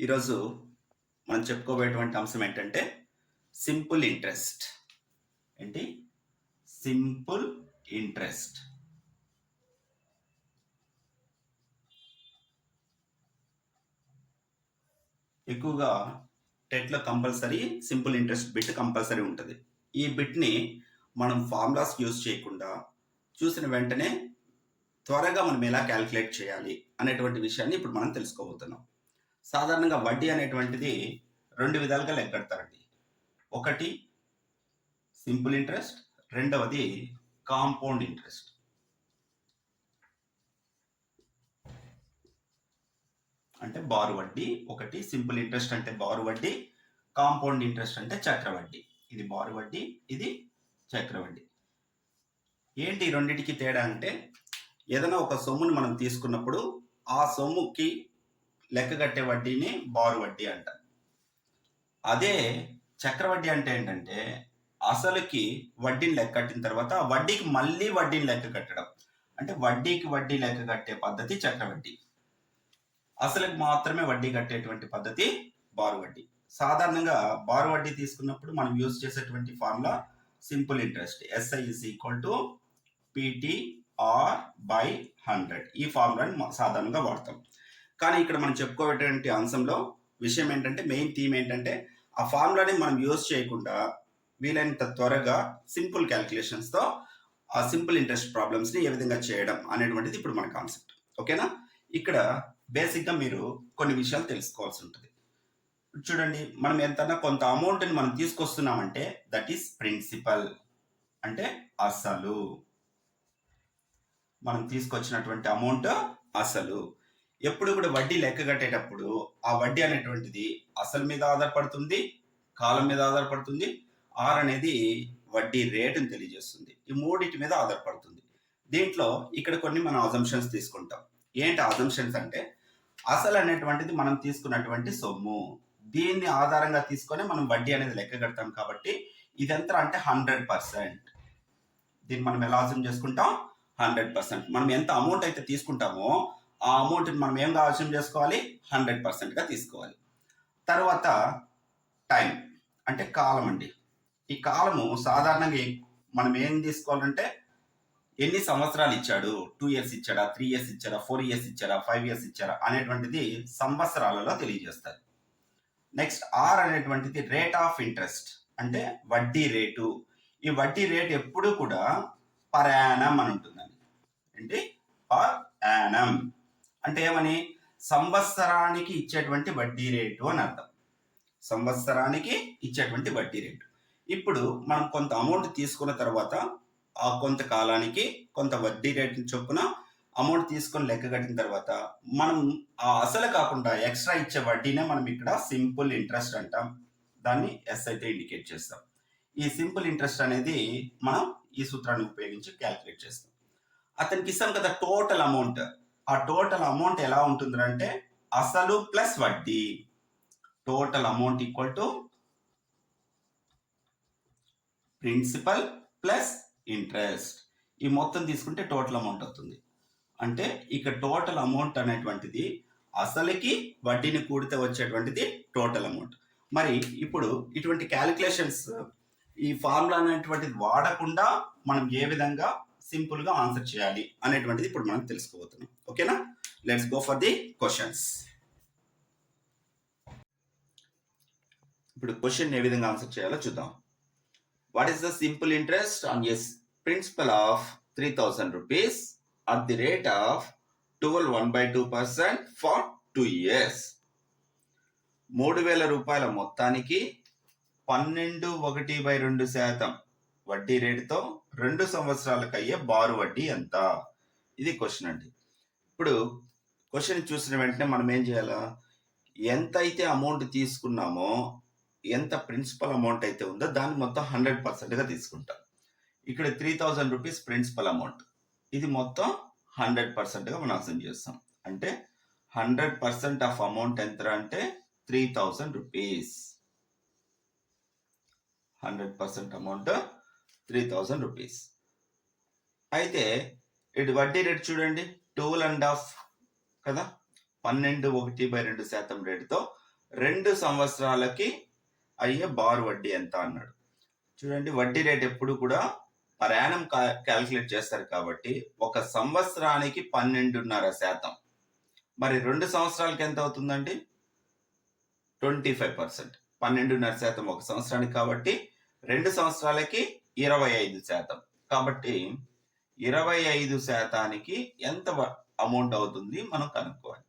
ఈరోజు మనం చెప్పుకోబోయేటువంటి అంశం ఏంటంటే సింపుల్ ఇంట్రెస్ట్. ఏంటి? Simple interest. ఎక్కువగా టెట్లో compulsory simple interest bit compulsory ఉంటుంది. ఈ బిట్ని మనం ఫార్ములాస్ యూజ్ చేయకుండా చూసిన వెంటనే త్వరగా మనం ఎలా క్యాలిక్యులేట్ చేయాలి అనేటువంటి విషయాన్ని ఇప్పుడు మనం తెలుసుకోబోతున్నాం. సాధారణంగా వడ్డీ అనేటువంటిది రెండు విధాలుగా లెక్కడతారండి. ఒకటి సింపుల్ ఇంట్రెస్ట్, రెండవది కాంపౌండ్ ఇంట్రెస్ట్. అంటే బారు వడ్డీ. ఒకటి సింపుల్ ఇంట్రెస్ట్ అంటే బారు వడ్డీ, కాంపౌండ్ ఇంట్రెస్ట్ అంటే చక్రవడ్డీ. ఇది బారు వడ్డీ, ఇది చక్రవడ్డీ. ఏంటి రెండింటికి తేడా అంటే, ఏదైనా ఒక సొమ్ముని మనం తీసుకున్నప్పుడు ఆ సొమ్ముకి లెక్క కట్టే వడ్డీని బారు వడ్డీ అంటాం. అదే చక్రవడ్డీ అంటే ఏంటంటే అసలుకి వడ్డీని లెక్క కట్టిన తర్వాత వడ్డీకి మళ్ళీ వడ్డీని లెక్క కట్టడం. అంటే వడ్డీకి వడ్డీ లెక్క కట్టే పద్ధతి చక్రవడ్డీ, అసలుకి మాత్రమే వడ్డీ కట్టేటువంటి పద్ధతి బారు వడ్డీ. సాధారణంగా బారు వడ్డీ తీసుకున్నప్పుడు మనం యూజ్ చేసేటువంటి formula simple interest, SI is equal to PTR/100. ఈ ఫార్ములాని సాధారణంగా వాడతాం. కానీ ఇక్కడ మనం చెప్పుకోవేటువంటి అంశంలో విషయం ఏంటంటే, మెయిన్ థీమ్ ఏంటంటే, ఆ ఫార్ములాని మనం యూజ్ చేయకుండా వీలైనంత త్వరగా సింపుల్ క్యాలిక్యులేషన్స్తో ఆ సింపుల్ ఇంట్రెస్ట్ ప్రాబ్లమ్స్ని ఏ విధంగా చేయడం అనేటువంటిది ఇప్పుడు మన కాన్సెప్ట్. ఓకేనా? ఇక్కడ బేసిక్గా మీరు కొన్ని విషయాలు తెలుసుకోవాల్సి ఉంటుంది. చూడండి, మనం ఎంతన్నా కొంత అమౌంట్ని మనం తీసుకొస్తున్నామంటే దట్ ఈస్ ప్రిన్సిపల్, అంటే అసలు. మనం తీసుకొచ్చినటువంటి అమౌంట్ అసలు. ఎప్పుడు కూడా వడ్డీ లెక్క కట్టేటప్పుడు ఆ వడ్డీ అనేటువంటిది అసలు మీద ఆధారపడుతుంది, కాలం మీద ఆధారపడుతుంది, ఆర్ అనేది వడ్డీ రేటుని తెలియజేస్తుంది. ఈ మూడింటి మీద ఆధారపడుతుంది. దీంట్లో ఇక్కడ కొన్ని మనం అజంప్షన్స్ తీసుకుంటాం. ఏంటి అజంప్షన్స్ అంటే, అసలు అనేటువంటిది మనం తీసుకున్నటువంటి సొమ్ము, దీన్ని ఆధారంగా తీసుకొని మనం వడ్డీ అనేది లెక్క కడతాం. కాబట్టి ఇదంతా అంటే 100%. దీన్ని మనం ఎలా అజ్యూమ్ చేసుకుంటాం? 100%. మనం ఎంత అమౌంట్ అయితే తీసుకుంటామో ఆ అమౌంట్ని మనం ఏం అజ్యూమ్ చేసుకోవాలి? 100%గా తీసుకోవాలి. తర్వాత టైం అంటే కాలం అండి. ఈ కాలము సాధారణంగా మనం ఏం తీసుకోవాలంటే, ఎన్ని సంవత్సరాలు ఇచ్చాడు, 2 years ఇచ్చాడా, 3 years ఇచ్చాడా, 4 years ఇచ్చాడా, 5 years ఇచ్చాడా అనేటువంటిది సంవత్సరాలలో తెలియజేస్తారు. నెక్స్ట్ ఆర్ అనేటువంటిది రేట్ ఆఫ్ ఇంట్రెస్ట్, అంటే వడ్డీ రేటు. ఈ వడ్డీ రేట్ ఎప్పుడు కూడా పర్ యానం అని ఉంటుందండి. ఏంటి? పర్ యానం అంటే ఏమని? సంవత్సరానికి ఇచ్చేటువంటి వడ్డీ రేటు అని అర్థం. సంవత్సరానికి ఇచ్చేటువంటి వడ్డీ రేటు. ఇప్పుడు మనం కొంత అమౌంట్ తీసుకున్న తర్వాత ఆ కొంత కాలానికి కొంత వడ్డీ రేటు చొప్పున అమౌంట్ తీసుకొని లెక్క కట్టిన తర్వాత మనం ఆ అసలు కాకుండా ఎక్స్ట్రా ఇచ్చే వడ్డీనే మనం ఇక్కడ సింపుల్ ఇంట్రెస్ట్ అంటాం. దాన్ని ఎస్ అయితే ఇండికేట్ చేస్తాం. ఈ సింపుల్ ఇంట్రెస్ట్ అనేది మనం ఈ సూత్రాన్ని ఉపయోగించి క్యాల్కులేట్ చేస్తాం. అతనికి ఇస్తాం కదా టోటల్ అమౌంట్. ఆ టోటల్ అమౌంట్ ఎలా ఉంటుందంటే అసలు ప్లస్ వడ్డీ. Total amount equal to principal plus interest. ఈ మొత్తం తీసుకుంటే టోటల్ అమౌంట్ అవుతుంది. అంటే ఇక్కడ టోటల్ అమౌంట్ అనేటువంటిది అసలుకి వడ్డీని కూడితే వచ్చేటువంటిది టోటల్ అమౌంట్. మరి ఇప్పుడు ఇటువంటి క్యాలిక్యులేషన్స్ ఈ ఫార్ములా అనేటువంటిది వాడకుండా మనం ఏ విధంగా సింపుల్గా ఆన్సర్ చేయాలి అనేటువంటిది ఇప్పుడు మనం తెలుసుకోబోతున్నాం. ఓకేనా? Let's go for the questions. ఇప్పుడు క్వశ్చన్ ఏ విధంగా ఆన్సర్ చేయాలో చూద్దాం. What is the simple interest on S principal of 3000 rupees at the rate of 12.1/2% for 2 years? 3000 రూపాయల మొత్తానికి 12.1/2% వడ్డీ రేటుతో 2 సంవత్సరాలకు అయ్యే బారు వడ్డీ ఎంత? ఇది క్వశ్చన్ అండి. ఇప్పుడు క్వశ్చన్ చూసిన వెంటనే మనం ఏం చేయాలా? ఎంత అయితే అమౌంట్ తీసుకున్నామో, ఎంత ప్రిన్సిపల్ అమౌంట్ అయితే ఉందో దాన్ని మొత్తం 100%గా తీసుకుంటాం. ఇక్కడ 3000 రూపీస్ ప్రిన్సిపల్ అమౌంట్, ఇది మొత్తం 100%గా మనం అసెండ్ చేస్తాం. అంటే 100% ఆఫ్ అమౌంట్ ఎంత అంటే 3000 రూపీస్. 100% amount 3000 rupees. అయితే ఇటు వడ్డీ రేటు చూడండి, 12.5 కదా, 12.1/2% రేటుతో 2 సంవత్సరాలకి అయ్యే బారు వడ్డీ ఎంత అన్నాడు. చూడండి, వడ్డీ రేట్ ఎప్పుడు కూడా పర్ యానం క్యాలిక్యులేట్ చేస్తారు కాబట్టి 1 సంవత్సరానికి 12.5%. మరి 2 సంవత్సరాలకి ఎంత అవుతుందండి? 25%. 12.5% 1 సంవత్సరానికి కాబట్టి 2 సంవత్సరాలకి 25%. కాబట్టి 25%కి ఎంత అమౌంట్ అవుతుంది మనం కనుక్కోవాలి.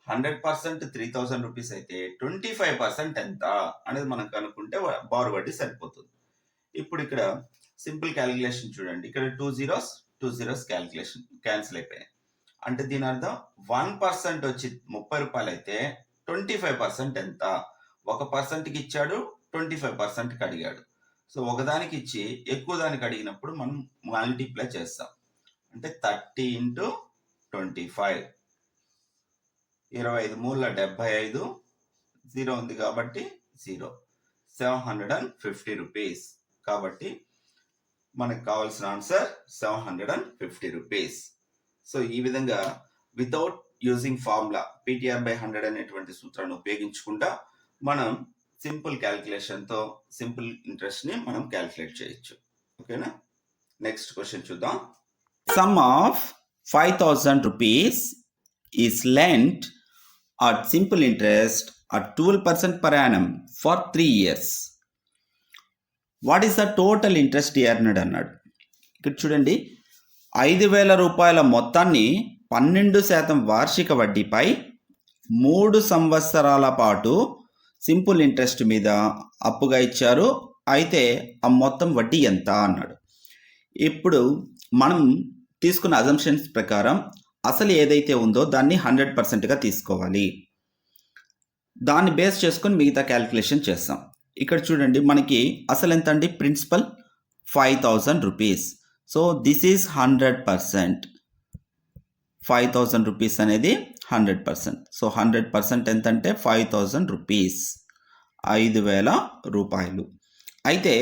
100% 3,000 రూపీస్ అయితే 25% ఎంత అనేది మనం కనుక్కుంటే బారు వడ్డీ సరిపోతుంది. ఇప్పుడు ఇక్కడ సింపుల్ క్యాలిక్యులేషన్ చూడండి. ఇక్కడ 2 zeros క్యాలిక్యులేషన్ క్యాన్సిల్ అయిపోయాయి. అంటే దీని అర్థం 1% వచ్చి 30 రూపాయలు అయితే 25% ఎంత? 1%కి ఇచ్చాడు, 25%కి అడిగాడు. సో ఒకదానికి ఇచ్చి ఎక్కువ దానికి అడిగినప్పుడు మనం మల్టిప్లై చేస్తాం. అంటే 30 into 25, 25 మూల 75, 0 ఉంది కాబట్టి 0, 750 రూపీస్. కాబట్టి మనకు కావాల్సిన ఆన్సర్ 750 రూపీస్. సో ఈ విధంగా వితౌట్ యూజింగ్ ఫార్ములా PTR/100 అనేటువంటి సూత్రాన్ని ఉపయోగించకుండా మనం సింపుల్ క్యాలిక్యులేషన్తో సింపుల్ ఇంట్రెస్ట్ని మనం క్యాలిక్యులేట్ చేయొచ్చు. ఓకేనా? నెక్స్ట్ క్వశ్చన్ చూద్దాం. Sum of 5,000 rupees is lent at simple interest at 12% per annum for 3 years. What is the total interest earned అన్నాడు. ఇక్కడ చూడండి, 5,000 రూపాయల మొత్తాన్ని 12% వార్షిక వడ్డీపై 3 సంవత్సరాల పాటు సింపుల్ ఇంట్రెస్ట్ మీద అప్పుగా ఇచ్చారు. అయితే ఆ మొత్తం వడ్డీ ఎంత అన్నాడు. ఇప్పుడు మనం తీసుకున్న అజంప్షన్స్ ప్రకారం అసలు ఏదైతే ఉందో దాన్ని 100%గా తీసుకోవాలి. దాన్ని బేస్ చేసుకొని మిగతా క్యాలిక్యులేషన్ చేస్తాం. ఇక్కడ చూడండి, మనకి అసలు ఎంత అండి? Principal 5,000 rupees. So this is 100%. 5,000 rupees అనేది 100%. సో 100% ఎంత అంటే 5,000 రూపీస్, 5,000 రూపాయలు. అయితే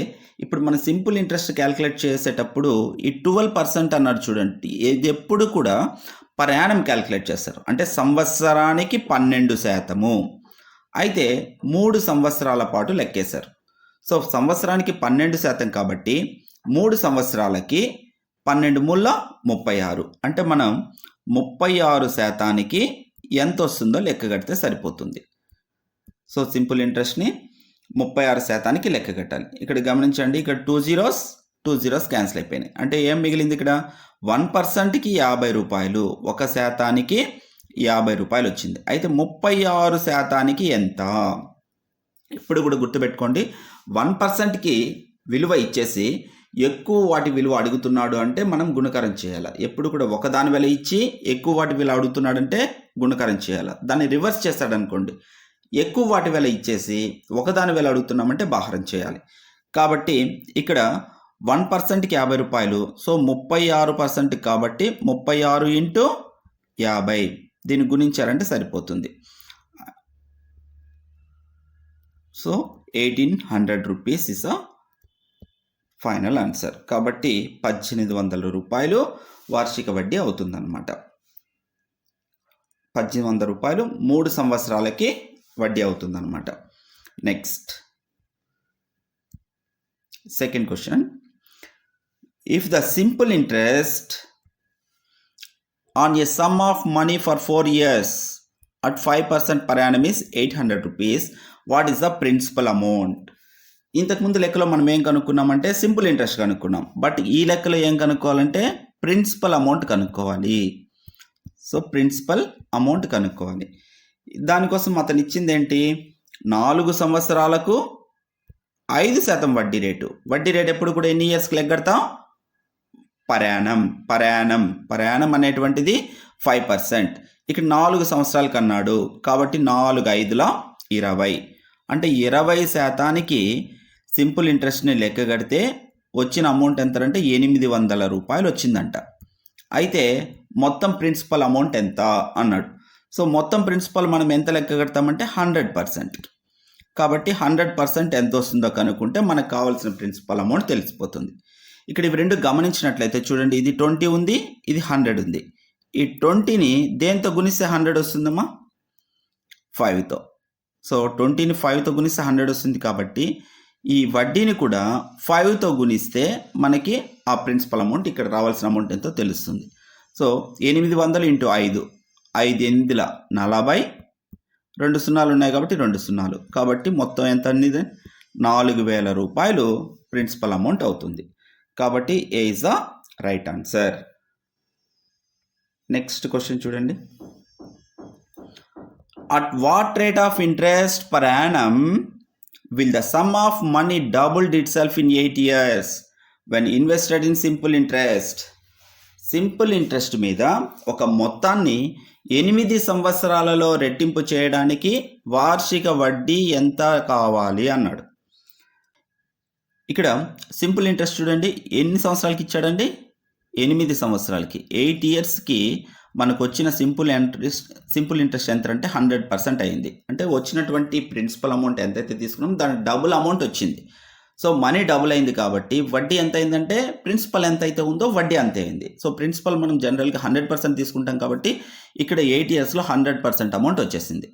ఇప్పుడు మన సింపుల్ ఇంట్రెస్ట్ క్యాలిక్యులేట్ చేసేటప్పుడు ఈ 12% అన్నాడు చూడండి, ఇది ఎప్పుడు కూడా పర్ యానం క్యాలిక్యులేట్ చేస్తారు. అంటే సంవత్సరానికి 12%. అయితే 3 సంవత్సరాల పాటు లెక్కేశారు. సో సంవత్సరానికి 12% కాబట్టి 3 సంవత్సరాలకి 12 మూల 36. అంటే మనం 36%కి ఎంత వస్తుందో లెక్క కడితే సరిపోతుంది. సో సింపుల్ ఇంట్రెస్ట్ని 36%కి లెక్క కట్టాలి. ఇక్కడ గమనించండి, ఇక్కడ 2 zeros క్యాన్సిల్ అయిపోయినాయి. అంటే ఏం మిగిలింది? ఇక్కడ 1%కి 50 రూపాయలు, 1%కి 50 రూపాయలు వచ్చింది. అయితే 36%కి ఎంత? ఇప్పుడు కూడా గుర్తుపెట్టుకోండి, 1%కి విలువ ఇచ్చేసి ఎక్కువ వాటి విలువ అడుగుతున్నాడు అంటే మనం గుణకారం చేయాలి. ఎప్పుడు కూడా ఒకదాని విలువ ఇచ్చి ఎక్కువ వాటి విలువ అడుగుతున్నాడంటే గుణకారం చేయాలి. దాన్ని రివర్స్ చేస్తాడనుకోండి, ఎక్కువ వాటి విలువ ఇచ్చేసి ఒకదాని విలువ అడుగుతున్నామంటే భాగరం చేయాలి. కాబట్టి ఇక్కడ 1%కి 50 రూపాయలు. సో 36% కాబట్టి 36 into 50, దీన్ని గుణించారంటే సరిపోతుంది. So 1,800 rupees is a final answer. కాబట్టి 1,800 రూపాయలు వార్షిక వడ్డీ అవుతుందన్నమాట. 1,800 రూపాయలు 3 సంవత్సరాలకి వడ్డీ అవుతుందన్నమాట. Next second question. If the simple interest on a sum of money for 4 years at 5% per annum is 800 rupees, what is the principal amount? ఇంతకుముందు లెక్కలో మనం ఏం కనుక్కున్నామంటే సింపుల్ ఇంట్రెస్ట్ కనుక్కున్నాం. బట్ ఈ లెక్కలో ఏం కనుక్కోవాలంటే ప్రిన్సిపల్ అమౌంట్ కనుక్కోవాలి. సో ప్రిన్సిపల్ అమౌంట్ కనుక్కోవాలి. దానికోసం అతను ఇచ్చింది ఏంటి? 4 సంవత్సరాలకు 5% వడ్డీ రేటు. వడ్డీ రేటు ఎప్పుడు కూడా ఎన్ని ఇయర్స్కి లెక్కడతాం? పర్ యానం అనేటువంటిది 5%. ఇక్కడ 4 సంవత్సరాలకు అన్నాడు కాబట్టి 4 5ల 20. అంటే 20%కి సింపుల్ ఇంట్రెస్ట్ని లెక్క కడితే వచ్చిన అమౌంట్ ఎంత అంటే 800 రూపాయలు వచ్చిందంట. అయితే మొత్తం ప్రిన్సిపల్ అమౌంట్ ఎంత అన్నాడు. సో మొత్తం ప్రిన్సిపల్ మనం ఎంత లెక్క కడతామంటే 100%. కాబట్టి 100% ఎంత వస్తుందో కనుక్కుంటే మనకు కావాల్సిన ప్రిన్సిపల్ అమౌంట్ తెలిసిపోతుంది. ఇక్కడ ఇవి రెండు గమనించినట్లయితే చూడండి, ఇది 20 ఉంది, ఇది 100 ఉంది. ఈ 20ని దేంతో గుణిస్తే 100 వస్తుందమ్మా? 5తో. సో 20ని 5తో గుణిస్తే 100 వస్తుంది కాబట్టి ఈ వడ్డీని కూడా 5తో గుణిస్తే మనకి ఆ ప్రిన్సిపల్ అమౌంట్ ఇక్కడ రావాల్సిన అమౌంట్ ఎంతో తెలుస్తుంది. సో 800 ఇంటూ 5, 5 8ల 40, 2 సున్నాలు ఉన్నాయి కాబట్టి 2 సున్నాలు, కాబట్టి మొత్తం ఎంత అనేది 4000 రూపాయలు ప్రిన్సిపల్ అమౌంట్ అవుతుంది. కాబట్టి A is the right answer. Next question చూడండి. At what rate of interest per annum will the sum of money doubled itself in 8 years when invested in simple interest? Simple interest మీద ఒక మొత్తాన్ని 8 సంవత్సరాలలో రెట్టింపు చేయడానికి వార్షిక వడ్డీ ఎంత కావాలి అన్నాడు. ఇక్కడ సింపుల్ ఇంట్రెస్ట్ చూడండి, ఎన్ని సంవత్సరాలకి ఇచ్చాడండి? 8 సంవత్సరాలకి. 8 ఇయర్స్కి మనకు వచ్చిన సింపుల్ ఇంట్రెస్ట్ ఎంత అంటే 100% అయింది. అంటే వచ్చినటువంటి ప్రిన్సిపల్ అమౌంట్ ఎంతైతే తీసుకున్నాం దాని డబుల్ అమౌంట్ వచ్చింది. సో మనీ డబుల్ అయింది కాబట్టి వడ్డీ ఎంత అయిందంటే ప్రిన్సిపల్ ఎంత అయితే ఉందో వడ్డీ అంతే అయింది. సో ప్రిన్సిపల్ మనం జనరల్గా 100% తీసుకుంటాం కాబట్టి ఇక్కడ 8 ఇయర్స్లో 100% అమౌంట్ వచ్చేసింది.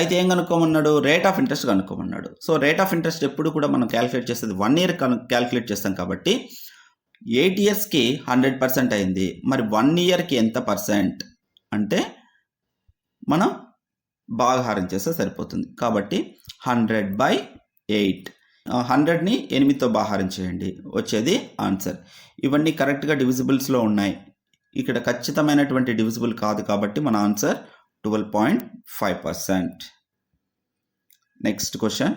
అయితే ఏం కనుక్కోమన్నాడు? రేట్ ఆఫ్ ఇంట్రెస్ట్ కనుక్కోమన్నాడు. సో రేట్ ఆఫ్ ఇంట్రెస్ట్ ఎప్పుడు కూడా మనం క్యాలిక్యులేట్ చేసేది 1 ఇయర్ క్యాలిక్యులేట్ చేస్తాం కాబట్టి 8 ఇయర్స్కి 100% అయింది. మరి 1 ఇయర్కి ఎంత పర్సెంట్ అంటే మనం భాగాహారం చేస్తే సరిపోతుంది. కాబట్టి 100/8, 100ని 8తో భాగాహారం చేయండి, వచ్చేది ఆన్సర్. ఇవన్నీ కరెక్ట్గా డివిజిబుల్స్లో ఉన్నాయి. ఇక్కడ ఖచ్చితమైనటువంటి డివిజిబుల్ కాదు కాబట్టి మన answer 12.5%. Next question.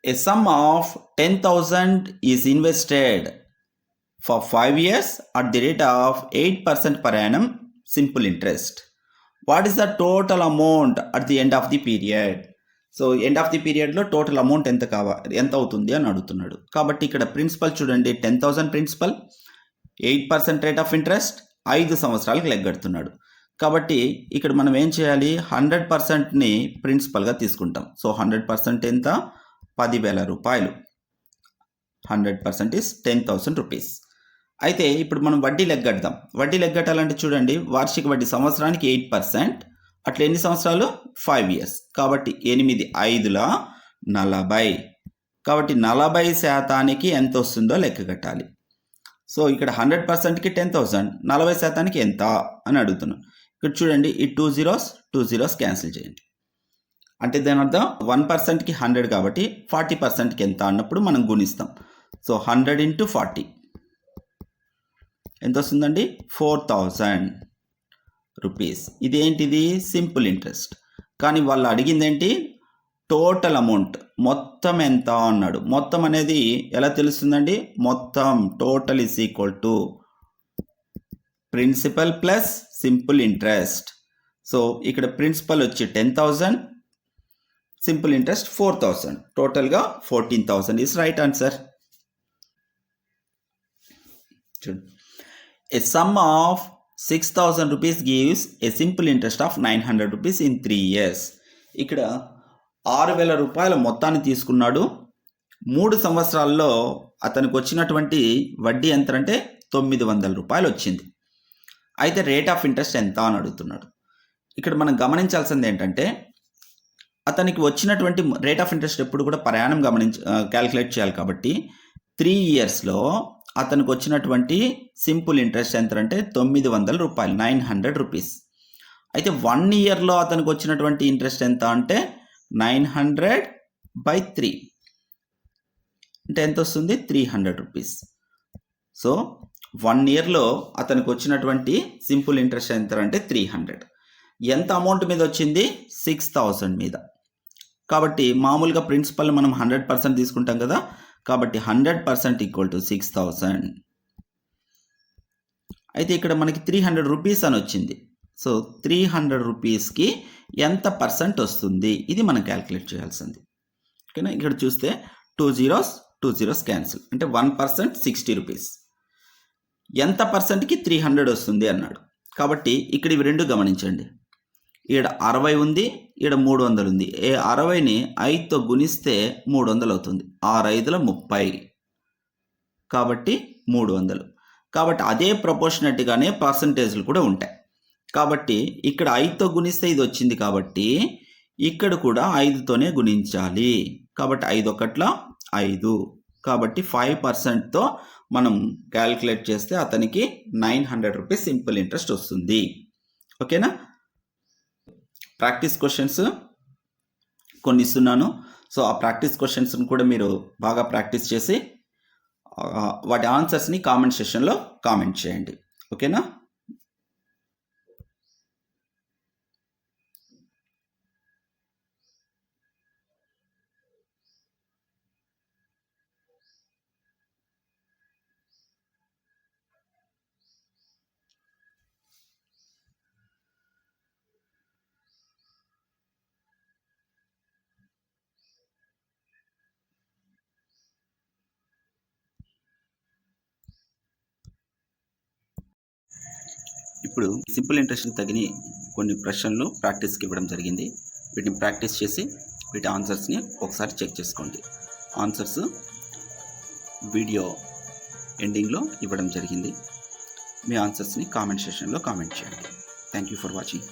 A sum of 10,000 is invested for 5 years at the rate of 8% per annum simple interest. What is the total amount at the end of the period? So end of the పీరియడ్లో total amount ఎంత అవుతుంది అని అడుగుతున్నాడు. కాబట్టి ఇక్కడ principal చూడండి, 10,000 principal, 8% rate of interest, 5 సంవత్సరాలకు లెగ్గడుతున్నాడు. కాబట్టి ఇక్కడ మనం ఏం చేయాలి? 100%ని ప్రిన్సిపల్గా తీసుకుంటాం. సో 100% ఎంత? 10,000 రూపాయలు. 100% ఇస్ 10,000 రూపీస్. అయితే ఇప్పుడు మనం వడ్డీ లెగ్గడదాం. వడ్డీ లెగ్గట్టాలంటే చూడండి, వార్షిక వడ్డీ సంవత్సరానికి 8%, అట్లా ఎన్ని సంవత్సరాలు? 5 ఇయర్స్. కాబట్టి 8 5ల 40. కాబట్టి 40% ఎంత వస్తుందో లెక్క కట్టాలి. సో ఇక్కడ 100%కి 10,000, 40% ఎంత అని అడుగుతున్నాం. ఇక్కడ చూడండి, ఈ 2 zeros క్యాన్సిల్ చేయండి. అంటే దాని అర్థం 1%కి 100 కాబట్టి 40%కి ఎంత అన్నప్పుడు మనం గుణిస్తాం. సో 100 × 40 ఎంత వస్తుందండి? 4,000 రూపీస్. ఇదేంటిది? Simple interest. కానీ వాళ్ళు అడిగింది ఏంటి? టోటల్ అమౌంట్, మొత్తం ఎంత అన్నాడు. మొత్తం అనేది ఎలా తెలుస్తుందండి? మొత్తం total is equal to principal plus simple interest. So ఇక్కడ ప్రిన్సిపల్ వచ్చి 10,000, సింపుల్ ఇంట్రెస్ట్ 4,000, టోటల్గా 14,000 is right answer. A sum of 6,000 rupees gives a simple interest of 900 rupees in 3 years. ఇక్కడ 6,000 రూపాయల మొత్తాన్ని తీసుకున్నాడు. 3 సంవత్సరాల్లో అతనికి వచ్చినటువంటి వడ్డీ ఎంత అంటే 900 రూపాయలు వచ్చింది. అయితే రేట్ ఆఫ్ ఇంట్రెస్ట్ ఎంత అని అడుగుతున్నాడు. ఇక్కడ మనం గమనించాల్సింది ఏంటంటే అతనికి వచ్చినటువంటి రేట్ ఆఫ్ ఇంట్రెస్ట్ ఎప్పుడు కూడా ప్రయాణం క్యాలిక్యులేట్ చేయాలి. కాబట్టి 3 ఇయర్స్లో అతనికి వచ్చినటువంటి సింపుల్ ఇంట్రెస్ట్ ఎంత అంటే 900 రూపాయలు, 900 రూపీస్. అయితే 1 ఇయర్లో అతనికి వచ్చినటువంటి ఇంట్రెస్ట్ ఎంత అంటే 900/3 అంటే ఎంత వస్తుంది? 300 రూపీస్. సో 1 ఇయర్లో అతనికి వచ్చినటువంటి సింపుల్ ఇంట్రెస్ట్ ఎంత అంటే 300. ఎంత అమౌంట్ మీద వచ్చింది? 6,000 మీద. కాబట్టి మామూలుగా ప్రిన్సిపల్ మనం 100% తీసుకుంటాం కదా, కాబట్టి 100% ఈక్వల్ టు 6,000. అయితే ఇక్కడ మనకి 300 రూపీస్ అని వచ్చింది. సో 300 రూపీస్కి ఎంత పర్సెంట్ వస్తుంది? ఇది మనం క్యాలిక్యులేట్ చేయాల్సింది. ఓకేనా? ఇక్కడ చూస్తే 2 zeros క్యాన్సిల్, అంటే 1% 60 రూపీస్. ఎంత పర్సెంట్కి 300 వస్తుంది అన్నాడు. కాబట్టి ఇక్కడ ఇవి రెండు గమనించండి. ఈడ 60 ఉంది, ఈడ 300 ఉంది. 60ని 5తో గుణిస్తే 300 అవుతుంది. 6×5 30, కాబట్టి 300. కాబట్టి అదే ప్రపోర్షనట్గానే పర్సంటేజ్లు కూడా ఉంటాయి. కాబట్టి ఇక్కడ 5తో గుణిస్తే ఇది వచ్చింది కాబట్టి ఇక్కడ కూడా 5తోనే గుణించాలి. కాబట్టి 5 ఒకట్ల 5. కాబట్టి 5%తో మనం క్యాలిక్యులేట్ చేస్తే అతనికి 900 రూపీస్ సింపుల్ ఇంట్రెస్ట్ వస్తుంది. ఓకేనా? ప్రాక్టీస్ క్వశ్చన్స్ కొన్ని ఇస్తున్నాను. సో ఆ ప్రాక్టీస్ క్వశ్చన్స్ని కూడా మీరు బాగా ప్రాక్టీస్ చేసి వాటి ఆన్సర్స్ని కామెంట్ సెషన్లో కామెంట్ చేయండి. ఓకేనా? ఇప్పుడు సింపుల్ ఇంట్రెస్ట్కి తగిన కొన్ని ప్రశ్నలు ప్రాక్టీస్కి ఇవ్వడం జరిగింది. వీటిని ప్రాక్టీస్ చేసి వీటి ఆన్సర్స్ని ఒకసారి చెక్ చేసుకోండి. ఆన్సర్స్ వీడియో ఎండింగ్లో ఇవ్వడం జరిగింది. మీ ఆన్సర్స్ని కామెంట్ సెషన్లో కామెంట్ చేయండి. Thank you for watching.